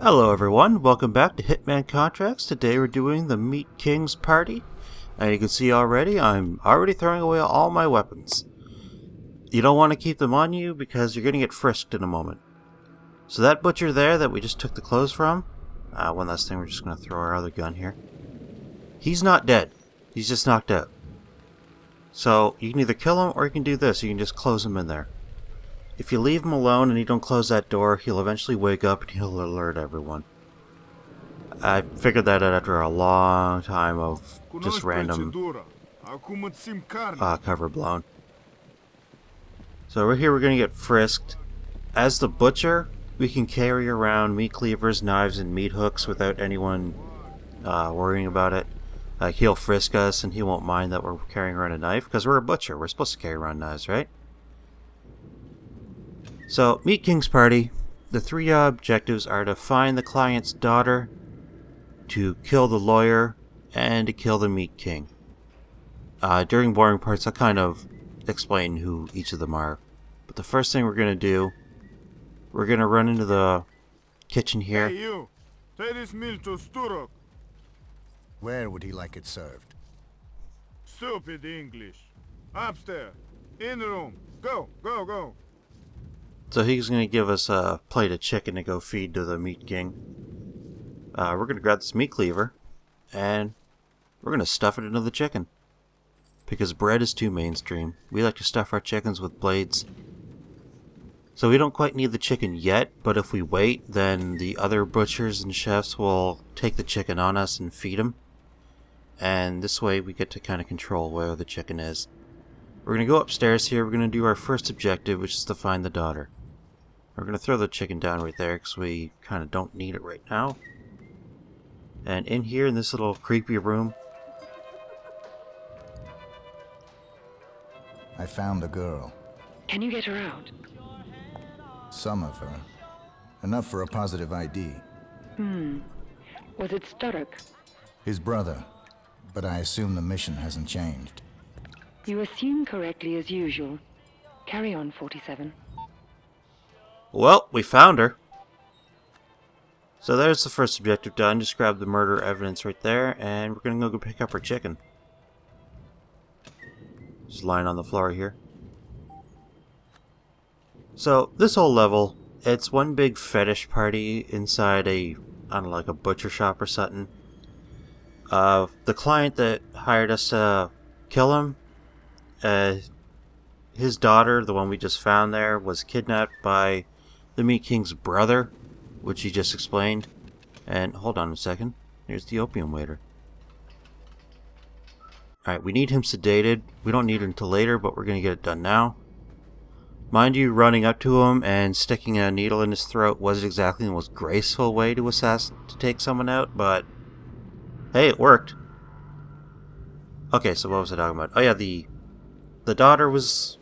Hello everyone, welcome back to Hitman Contracts. Today we're doing the Meat King's Party. And you can see already, I'm already throwing away all my weapons. You don't want to keep them on you because you're going to get frisked in a moment. So that butcher there that we just took the clothes from, one last thing, we're just going to throw our other gun here. He's not dead, he's just knocked out. So you can either kill him or you can do this, you can just close him in there. If you leave him alone and you don't close that door, he'll eventually wake up and he'll alert everyone. I figured that out after a long time of just random cover blown. So right here we're going to get frisked. As the butcher, we can carry around meat cleavers, knives, and meat hooks without anyone worrying about it. Like, he'll frisk us and he won't mind that we're carrying around a knife, because we're a butcher. We're supposed to carry around knives, right? So, Meat King's Party, the three objectives are to find the client's daughter, to kill the lawyer, and to kill the Meat King. During boring parts, I'll kind of explain who each of them are. But the first thing we're going to do, we're going to run into the kitchen here. Hey you, take this meal to Sturok. Where would he like it served? Stupid English. Upstairs, in the room. Go, go, go. So he's going to give us a plate of chicken to go feed to the Meat King. We're going to grab this meat cleaver, and we're going to stuff it into the chicken. Because bread is too mainstream. We like to stuff our chickens with blades. So we don't quite need the chicken yet, but if we wait, then the other butchers and chefs will take the chicken on us and feed them. And this way we get to kind of control where the chicken is. We're going to go upstairs here. We're going to do our first objective, which is to find the daughter. We're going to throw the chicken down right there because we kind of don't need it right now. And in here, in this little creepy room, I found the girl. Can you get her out? Some of her. Enough for a positive ID. Was it Sturrock? His brother. But I assume the mission hasn't changed. You assume correctly as usual. Carry on, 47. well, we found her. So there's the first objective done. Just grab the murder evidence right there, and we're going to go pick up her chicken. Just lying on the floor here. So this whole level, it's one big fetish party inside a, I don't know, like a butcher shop or something. The client that hired us to kill him, his daughter, the one we just found there, was kidnapped by the Meat King's brother, which he just explained. And hold on a second, here's the opium waiter. Alright, we need him sedated. We don't need it until later, but we're going to get it done now. Mind you, running up to him and sticking a needle in his throat wasn't exactly the most graceful way to take someone out, but hey, it worked. Okay, so what was I talking about? Oh yeah, the daughter was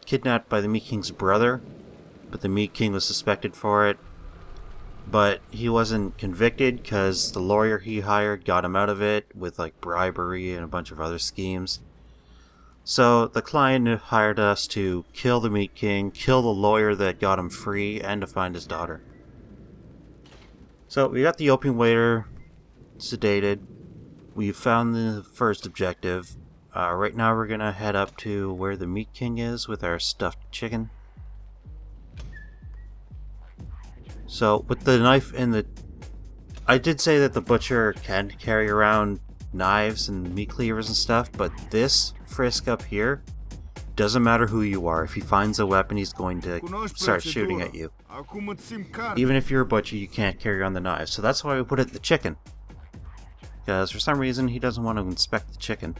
kidnapped by the Meat King's brother, but the Meat King was suspected for it. But he wasn't convicted because the lawyer he hired got him out of it with like bribery and a bunch of other schemes. So the client hired us to kill the Meat King, kill the lawyer that got him free, and to find his daughter. So we got the opium waiter sedated. We found the first objective. Right now we're going to head up to where the Meat King is with our stuffed chicken. So with the knife in the... I did say that the butcher can carry around knives and meat cleavers and stuff, but this frisk up here, doesn't matter who you are. If he finds a weapon, he's going to start shooting at you. Even if you're a butcher, you can't carry on the knives. So that's why we put it in the chicken. Because for some reason, he doesn't want to inspect the chicken.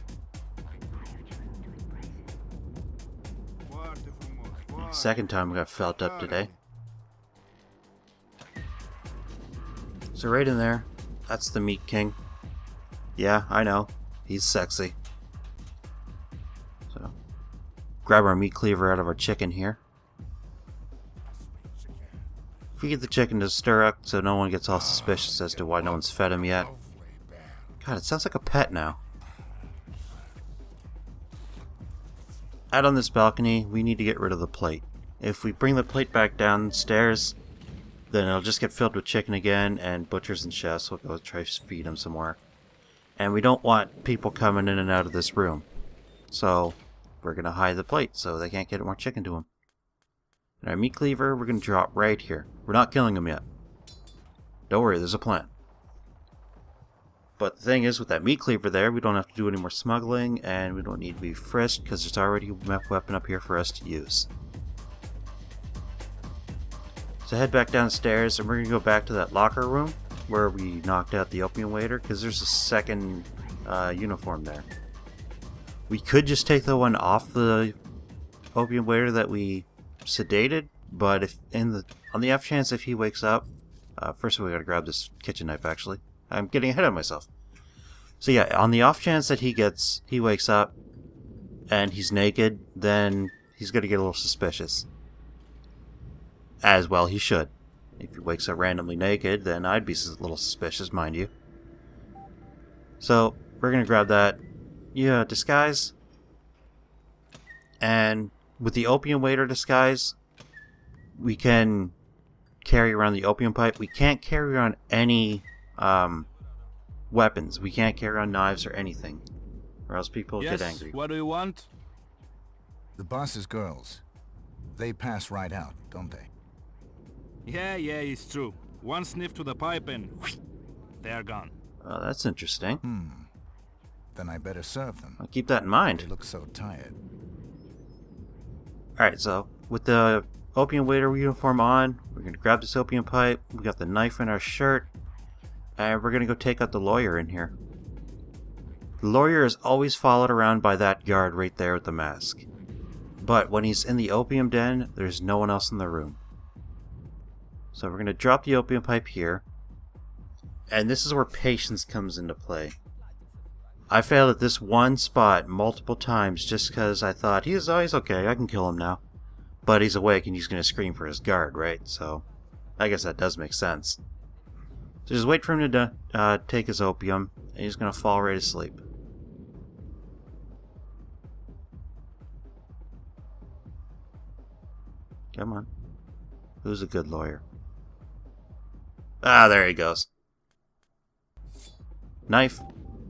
Second time we got felt up today. So right in there, that's the Meat King. Yeah, I know. He's sexy. So, grab our meat cleaver out of our chicken here. Feed the chicken to Sturrock so no one gets all suspicious as to why no one's fed him yet. God, it sounds like a pet now. Out on this balcony, we need to get rid of the plate. If we bring the plate back downstairs, then it'll just get filled with chicken again, and butchers and chefs will go try to feed him some more. And we don't want people coming in and out of this room. So we're going to hide the plate so they can't get more chicken to him. And our meat cleaver, we're going to drop right here. We're not killing him yet. Don't worry, there's a plan. But the thing is, with that meat cleaver there, we don't have to do any more smuggling, and we don't need to be frisked because there's already a weapon up here for us to use. So head back downstairs, and we're going to go back to that locker room where we knocked out the opium waiter, because there's a second uniform there. We could just take the one off the opium waiter that we sedated, but if on the off chance if he wakes up, first we gotta grab this kitchen knife. Actually, I'm getting ahead of myself. So yeah, on the off chance that he wakes up and he's naked, then he's gonna get a little suspicious. As well, he should. If he wakes up randomly naked, then I'd be a little suspicious, mind you. So, we're going to grab that disguise. And with the opium waiter disguise, we can carry around the opium pipe. We can't carry around any weapons. We can't carry around knives or anything, or else people get angry. What do you want? The boss's girls. They pass right out, don't they? Yeah, it's true. One sniff to the pipe and they're gone. Oh, that's interesting. Then I better serve them. I'll keep that in They mind. look so tired. Alright, so with the opium waiter uniform on, we're going to grab this opium pipe. We got the knife in our shirt. And we're going to go take out the lawyer in here. The lawyer is always followed around by that guard right there with the mask. But when he's in the opium den, there's no one else in the room. So we're going to drop the opium pipe here. And this is where patience comes into play. I failed at this one spot multiple times just because I thought, he's okay, I can kill him now. But he's awake and he's going to scream for his guard, right? So I guess that does make sense. So just wait for him to take his opium, and he's going to fall right asleep. Come on. Who's a good lawyer? Ah, there he goes. Knife.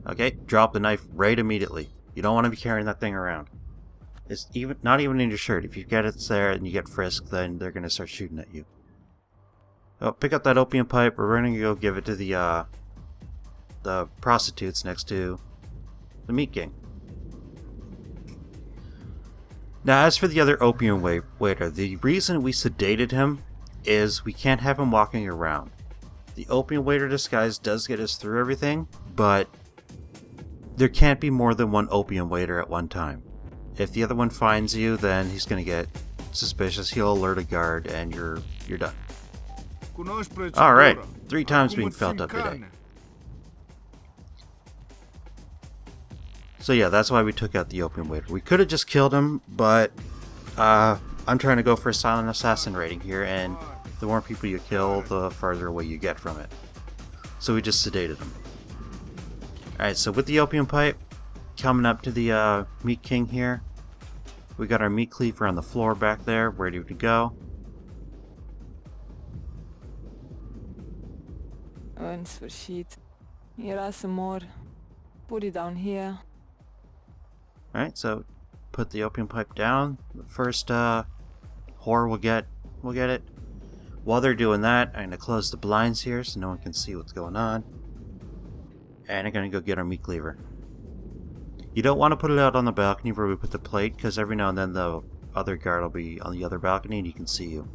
Okay, drop the knife right immediately. You don't want to be carrying that thing around. It's not even in your shirt. If you get it there and you get frisked, then they're going to start shooting at you. Oh, pick up that opium pipe. We're going to go give it to the prostitutes next to the meat gang. Now, as for the other opium waiter, the reason we sedated him is we can't have him walking around. The opium waiter disguise does get us through everything, but there can't be more than one opium waiter at one time. If the other one finds you, then he's going to get suspicious. He'll alert a guard, and you're done. Alright, 3 times being felt up today. So yeah, that's why we took out the opium waiter. We could have just killed him, but I'm trying to go for a silent assassin rating here, and the more people you kill, the farther away you get from it. So we just sedated him. Alright, so with the opium pipe, coming up to the meat king here, we got our meat cleaver on the floor back there, ready to go. În sfârșit. Era să mor. Put it down here. Alright, so put the opium pipe down. The first whore will get it. While they're doing that, I'm going to close the blinds here so no one can see what's going on. And I'm going to go get our meat cleaver. You don't want to put it out on the balcony where we put the plate, because every now and then the other guard will be on the other balcony and he can see you.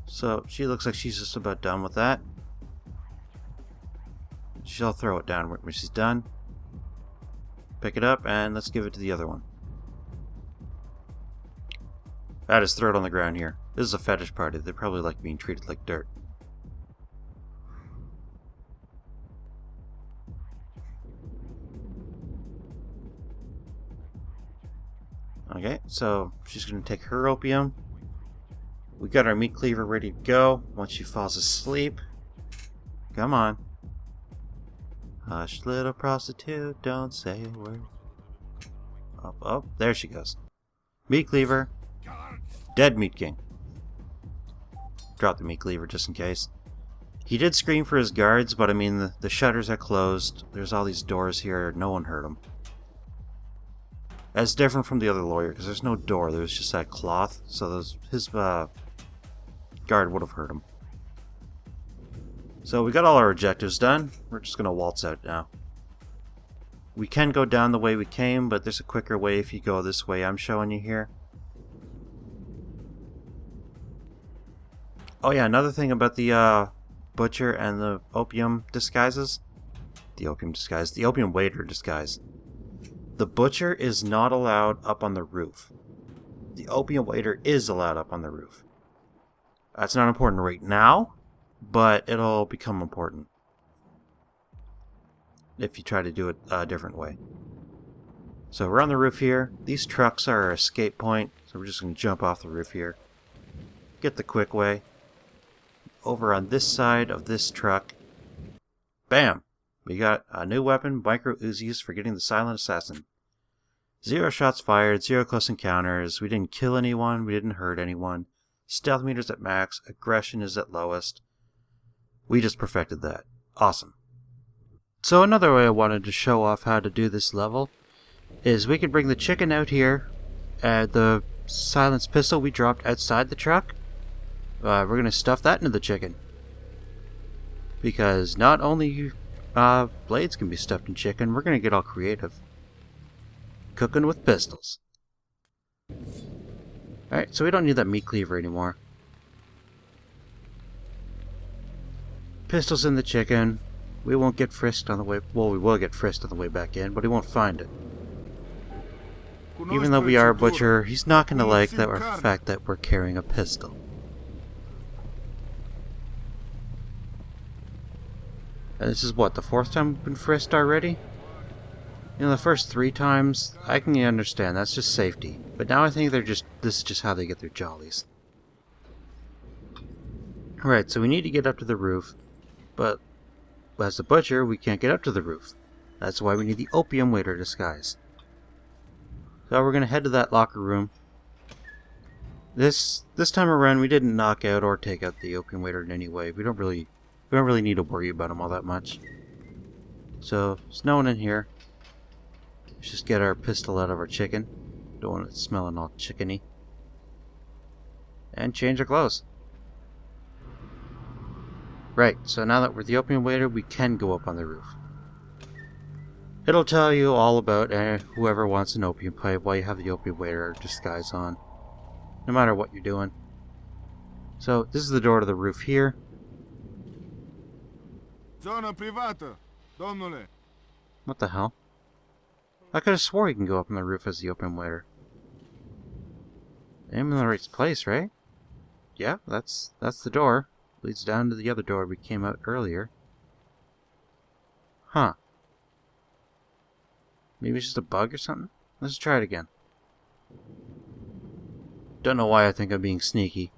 So she looks like she's just about done with that. She'll throw it down when she's done. Pick it up and let's give it to the other one. That is, throw it on the ground here. This is a fetish party. They probably like being treated like dirt. Okay, so she's going to take her opium. We got our meat cleaver ready to go. Once she falls asleep. Come on. Hush, little prostitute, don't say a word. Oh, there she goes. Meat cleaver. Dead meat king. drop the meat cleaver just in case. He did scream for his guards, but I mean, the shutters are closed. There's all these doors here. No one heard him. That's different from the other lawyer, because there's no door. There's just that cloth, so his guard would have heard him. So we got all our objectives done. We're just going to waltz out now. We can go down the way we came, but there's a quicker way if you go this way I'm showing you here. Oh yeah, another thing about the butcher and the opium disguises. The opium waiter disguise. The butcher is not allowed up on the roof. The opium waiter is allowed up on the roof. That's not important right now, but it'll become important if you try to do it a different way. So we're on the roof here. These trucks are our escape point, so we're just going to jump off the roof here. Get the quick way. Over on this side of this truck. Bam! We got a new weapon, micro Uzis for getting the silent assassin. 0 shots fired, 0 close encounters. We didn't kill anyone, we didn't hurt anyone. Stealth meter's at max, aggression is at lowest. We just perfected that. Awesome. So another way I wanted to show off how to do this level is we could bring the chicken out here, and the silenced pistol we dropped outside the truck, we're going to stuff that into the chicken. Because not only blades can be stuffed in chicken, we're going to get all creative. Cooking with pistols. Alright, so we don't need that meat cleaver anymore. Pistols in the chicken. We won't get frisked on the way... Well, we will get frisked on the way back in, but he won't find it. Even though we are a butcher, he's not going to like the fact that we're carrying a pistol. And this is what, the 4th time we've been frisked already? You know, the first 3 times, I can understand, that's just safety. But now I think this is just how they get their jollies. Alright, so we need to get up to the roof, but as a butcher, we can't get up to the roof. That's why we need the opium waiter disguise. So we're going to head to that locker room. This time around, we didn't knock out or take out the opium waiter in any way. We don't really need to worry about him all that much. So, there's no one in here. Let's just get our pistol out of our chicken. Don't want it smelling all chickeny. And change our clothes. Right, so now that we're the opium waiter, we can go up on the roof. It'll tell you all about whoever wants an opium pipe while you have the opium waiter disguise on. No matter what you're doing. So, this is the door to the roof here. Zona privata, domnule. What the hell? I could have swore you can go up on the roof as the opium waiter. I'm in the right place, right? Yeah, that's the door. Leads down to the other door we came out earlier. Huh. Maybe it's just a bug or something? Let's try it again. Don't know why I think I'm being sneaky.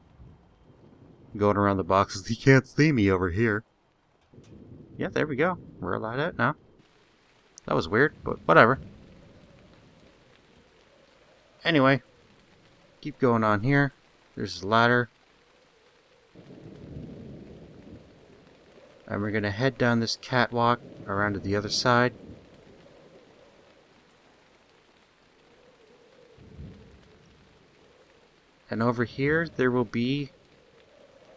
Going around the boxes, you can't see me over here. Yeah, there we go. We're allowed out now. That was weird, but whatever. Anyway, keep going on here. There's a ladder. And we're going to head down this catwalk around to the other side. And over here, there will be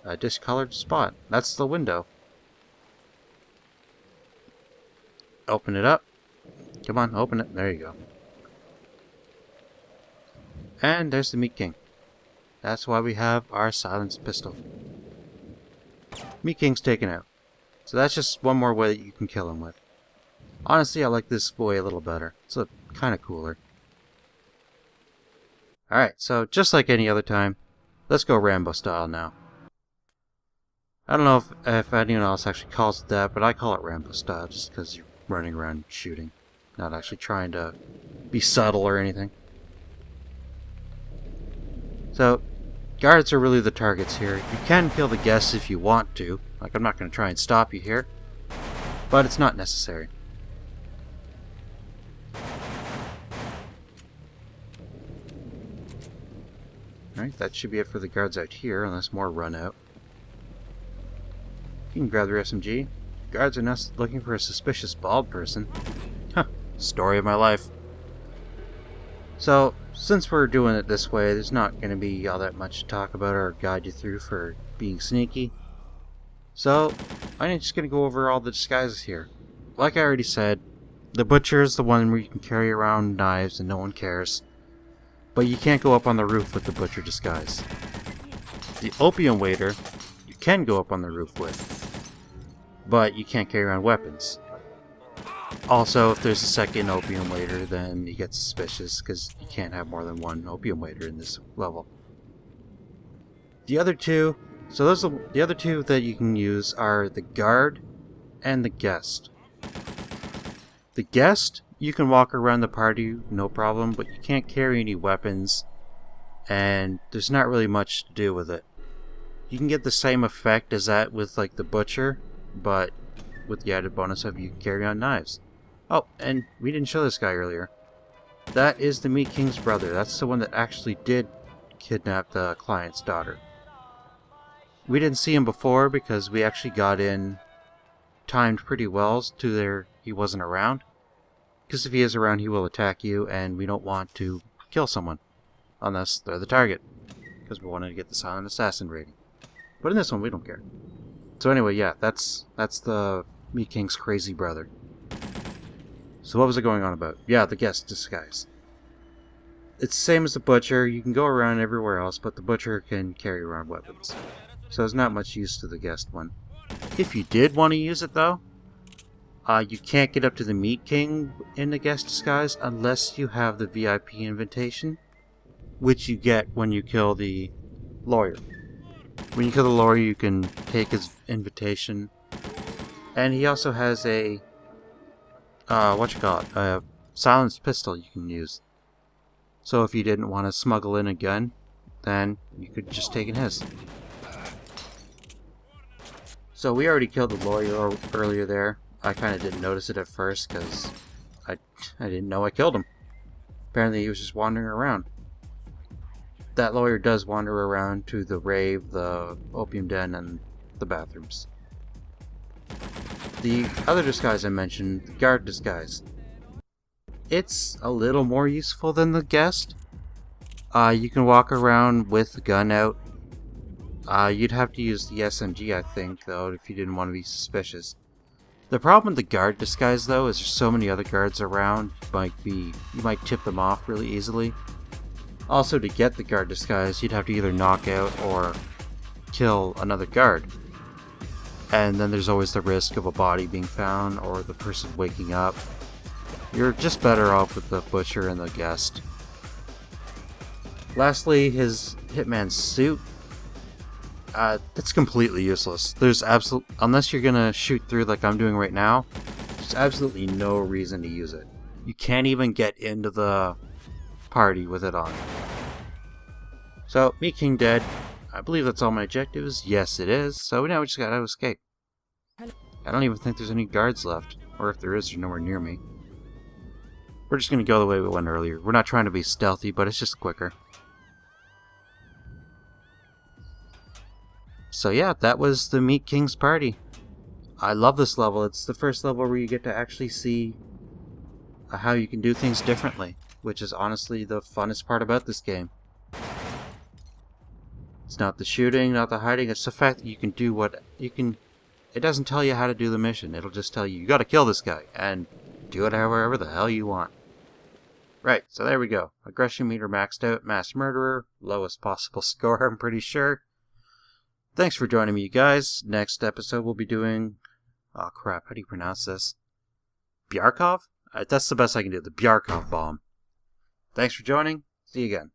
a discolored spot. That's the window. Open it up. Come on, open it. There you go. And there's the Meat King. That's why we have our silenced pistol. Meat King's taken out. So that's just one more way that you can kill him with. Honestly, I like this way a little better. It's kind of cooler. Alright, so just like any other time, let's go Rambo style now. I don't know if anyone else actually calls it that, but I call it Rambo style just because you're running around shooting. Not actually trying to be subtle or anything. So, guards are really the targets here. You can kill the guests if you want to. Like, I'm not going to try and stop you here. But it's not necessary. Alright, that should be it for the guards out here, unless more run out. You can grab the SMG. Guards are now looking for a suspicious bald person. Huh. Story of my life. So, since we're doing it this way, there's not going to be all that much to talk about or guide you through for being sneaky. So, I'm just going to go over all the disguises here. Like I already said, the butcher is the one where you can carry around knives and no one cares. But you can't go up on the roof with the butcher disguise. The opium waiter, you can go up on the roof with, but you can't carry around weapons. Also, if there's a second opium waiter, then you get suspicious because you can't have more than one opium waiter in this level. The other two, the other two that you can use are the guard and the guest. The guest, you can walk around the party, no problem, but you can't carry any weapons, and there's not really much to do with it. You can get the same effect as that with like the butcher, but with the added bonus of you can carry on knives. Oh, and we didn't show this guy earlier. That is the Meat King's brother. That's the one that actually did kidnap the client's daughter. We didn't see him before because we actually got in timed pretty well to there he wasn't around. Because if he is around, he will attack you, and we don't want to kill someone unless they're the target. Because we wanted to get the silent assassin rating. But in this one, we don't care. So anyway, yeah, that's the Meat King's crazy brother. So what was it going on about? Yeah, the guest disguise. It's the same as the butcher. You can go around everywhere else, but the butcher can carry around weapons. So there's not much use to the guest one. If you did want to use it, though, you can't get up to the Meat King in the guest disguise unless you have the VIP invitation, which you get when you kill the lawyer. When you kill the lawyer, you can take his invitation, and he also has a a silenced pistol you can use. So if you didn't want to smuggle in a gun, then you could just take in his. So we already killed the lawyer earlier there. I kind of didn't notice it at first because I didn't know I killed him. Apparently he was just wandering around. That lawyer does wander around to the rave, the opium den, and the bathrooms. The other disguise I mentioned, the guard disguise. It's a little more useful than the guest. You can walk around with the gun out. You'd have to use the SMG, I think, though, if you didn't want to be suspicious. The problem with the guard disguise, though, is there's so many other guards around, you might tip them off really easily. Also, to get the guard disguise, you'd have to either knock out or kill another guard. And then there's always the risk of a body being found or the person waking up. You're just better off with the butcher and the guest. Lastly, his Hitman Suit. That's completely useless. Unless you're gonna shoot through like I'm doing right now, there's absolutely no reason to use it. You can't even get into the party with it on. So, Meat King dead. I believe that's all my objectives. Yes, it is. So now we just gotta escape. I don't even think there's any guards left. Or if there is, they're nowhere near me. We're just gonna go the way we went earlier. We're not trying to be stealthy, but it's just quicker. So yeah, that was the Meat King's party. I love this level. It's the first level where you get to actually see how you can do things differently, which is honestly the funnest part about this game. It's not the shooting, not the hiding, it's the fact that you can do what you can. It doesn't tell you how to do the mission. It'll just tell you, you gotta kill this guy, and do it however the hell you want. Right, so there we go. Aggression meter maxed out, mass murderer, lowest possible score, I'm pretty sure. Thanks for joining me, you guys. Next episode we'll be doing... Oh crap, how do you pronounce this? Byarkov? That's the best I can do, the Byarkov bomb. Thanks for joining. See you again.